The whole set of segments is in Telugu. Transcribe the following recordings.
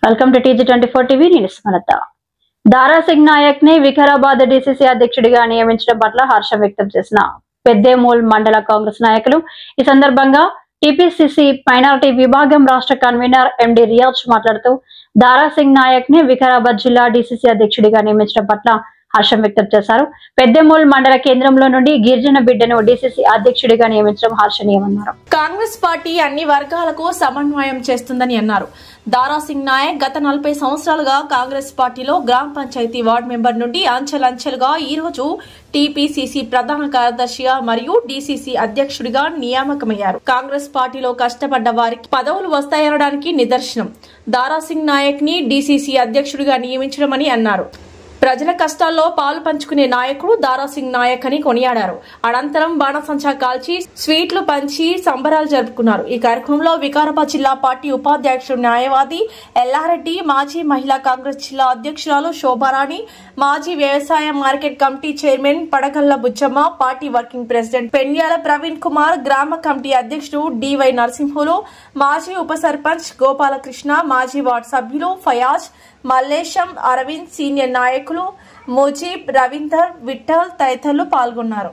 వెల్కమ్ టు TG24 టీవీ నేను స్మరత. దారా సింగ్ నాయక్ ని వికారాబాద్ డీసీసీ అధ్యక్షుడిగా నియమించడం పట్ల హర్షం వ్యక్తం చేసిన పెద్దేమూల్ మండల కాంగ్రెస్ నాయకులు ఈ సందర్భంగా టీపీసీసీ మైనారిటీ విభాగం రాష్ట్ర కన్వీనర్ ఎండి రియాజ్ మాట్లాడుతూ దారా సింగ్ నాయక్ ని వికారాబాద్ జిల్లా డీసీసీ అధ్యక్షుడిగా నియమించడం పట్ల హర్షం వ్యక్తం చేశారు. పెద్దేమూల్ మండల కేంద్రంలో నుండి గిరిజన బిడ్డను డీసీసీ అధ్యక్షుడిగా నియమించడం హర్షణీయమన్నారు. కాంగ్రెస్ పార్టీ అన్ని వర్గాలకు సమన్వయం చేస్తుందని అన్నారు. దారా సింగ్ నాయక్ గత 40 సంవత్సరాలుగా కాంగ్రెస్ పార్టీలో గ్రామ పంచాయతీ వార్డు మెంబర్ నుండి అంచెలంచెలుగా ఈ రోజు టీపీసీసీ ప్రధాన కార్యదర్శిగా మరియు డీసీసీ అధ్యక్షుడిగా నియామకమయ్యారు. కాంగ్రెస్ పార్టీలో కష్టపడ్డ వారికి పదవులు వస్తాయనడానికి నిదర్శనం దారా సింగ్ నాయక్ ని డీసీసీ అధ్యక్షుడిగా నియమించడమని అన్నారు. ప్రజల కష్టాల్లో పాలు పంచుకునే నాయకుడు దారా సింగ్ నాయక్ అని కొనియాడారు. అనంతరం బాణసంచా కాల్చి స్వీట్లు పంచి సంబరాలు జరుపుకున్నారు. ఈ కార్యక్రమంలో వికారాబాద్ జిల్లా పార్టీ ఉపాధ్యక్షుడు న్యాయవాది ఎల్లారెడ్డి, మాజీ మహిళా కాంగ్రెస్ జిల్లా అధ్యక్షురాలు శోభారాణి, మాజీ వ్యవసాయ market committee chairman Padagalla Buchamma, party working president Pendyala Praveen Kumar, గ్రామ కమిటీ అధ్యక్షుడు డివై నరసింహులు, మాజీ ఉప సర్పంచ్ గోపాలకృష్ణ, మాజీ వార్డు సభ్యులు ఫయాజ్, మల్లేశం, అరవింద్, సీనియర్ నాయకులు ముజీబ్, రవీందర్, విఠల్ తదితరులు పాల్గొన్నారు.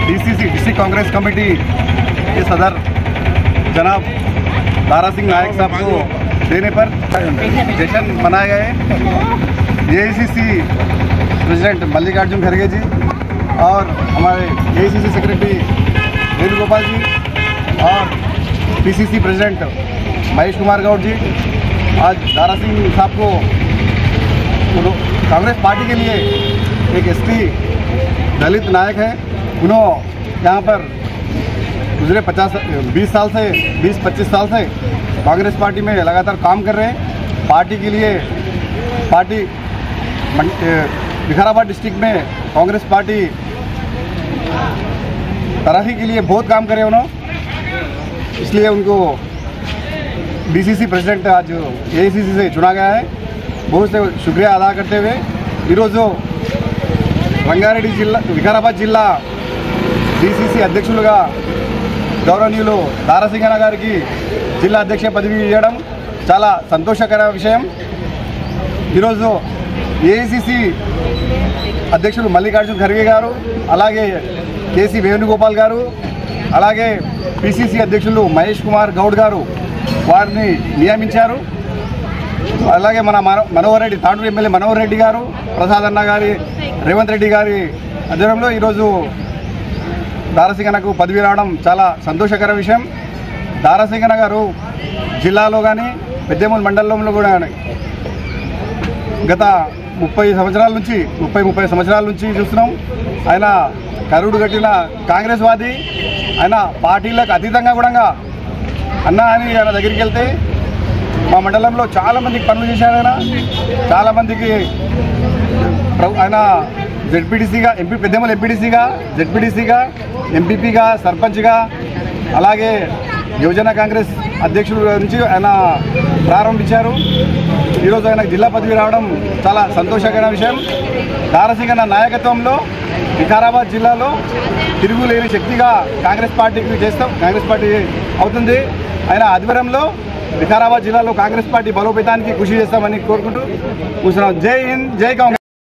डीसीसी कांग्रेस कमेटी के सदर जनाब दारा सिंह नायक साहब को देने पर जश्न मनाया गया है। एआईसीसी प्रेसिडेंट मल्लिकार्जुन खड़गे जी और हमारे एआईसीसी सेक्रेटरी वेणुगोपाल जी और पीसीसी प्रेसिडेंट महेश कुमार गौड़ जी आज दारा सिंह साहब को कांग्रेस पार्टी के लिए एक एसटी दलित नायक है। उन्होंने यहाँ पर गुजरे 20 साल से 20-25 साल से कांग्रेस पार्टी में लगातार काम कर रहे हैं। पार्टी के लिए पार्टी विकाराबाद डिस्ट्रिक्ट में कांग्रेस पार्टी तरक्की के लिए बहुत काम करे उन्होंने, इसलिए उनको डीसीसी प्रेसिडेंट आज एआईसीसी से चुना गया है। बहुत से शुक्रिया अदा करते हुए रंगारेड्डी जिला विकाराबाद जिला डीसीसी अध्यक्षुलुगा गौरवनीयुलु दारा सिंग अन्न गारिकी जिल्ला अध्यक्ष पदवी इవ్వడం చాలా సంతోషకర విషయం. ఈరోజు ఏఐసిసి అధ్యక్షులు మల్లికార్జున్ ఖర్గే గారు, అలాగే కేసీ వేణుగోపాల్ గారు, అలాగే పిసిసి అధ్యక్షులు మహేష్ కుమార్ గౌడ్ గారు వారిని నియమించారు. అలాగే మన మనోహర్ రెడ్డి, తాండూరు ఎమ్మెల్యే మనోహర్ రెడ్డి గారు, ప్రసాద్ అన్న గారి, రేవంత్ రెడ్డి గారి ఆధ్వర్యంలో ఈరోజు దారాసింగ్ అన్నకు పదవి రావడం చాలా సంతోషకర విషయం. దారాసింగ్ అన్న గారు జిల్లాలో కానీ పెద్దేమూల్ మండలంలో కూడా గత 30 సంవత్సరాల నుంచి చూస్తున్నాం. ఆయన కరుడు కట్టిన కాంగ్రెస్ వాది, ఆయన పార్టీలకు అతీతంగా కూడా అన్న అని ఆయన దగ్గరికి వెళ్తే మా మండలంలో చాలామందికి పనులు చేశారు. ఆయన చాలామందికి ఆయన జెడ్పీటీసీగా పెద్దేమూల్ ఎంపీటీసీగా, జెడ్పీటీసీగా, ఎంపీపీగా, సర్పంచ్గా, అలాగే యువజన కాంగ్రెస్ అధ్యక్షుడు నుంచి ఆయన ప్రారంభించారు. ఈరోజు ఆయన జిల్లా పదవి రావడం చాలా సంతోషకరమైన విషయం. దారాసింగ్ అన్న నాయకత్వంలో వికారాబాద్ జిల్లాలో తిరుగులేని శక్తిగా కాంగ్రెస్ పార్టీ అవుతుంది. ఆయన ఆధ్వర్యంలో వికారాబాద్ జిల్లాలో కాంగ్రెస్ పార్టీ బలోపేతానికి కృషి చేస్తామని కోరుకుంటూ కూర్చున్నాం. జై హింద్, జై కాంగ్రెస్.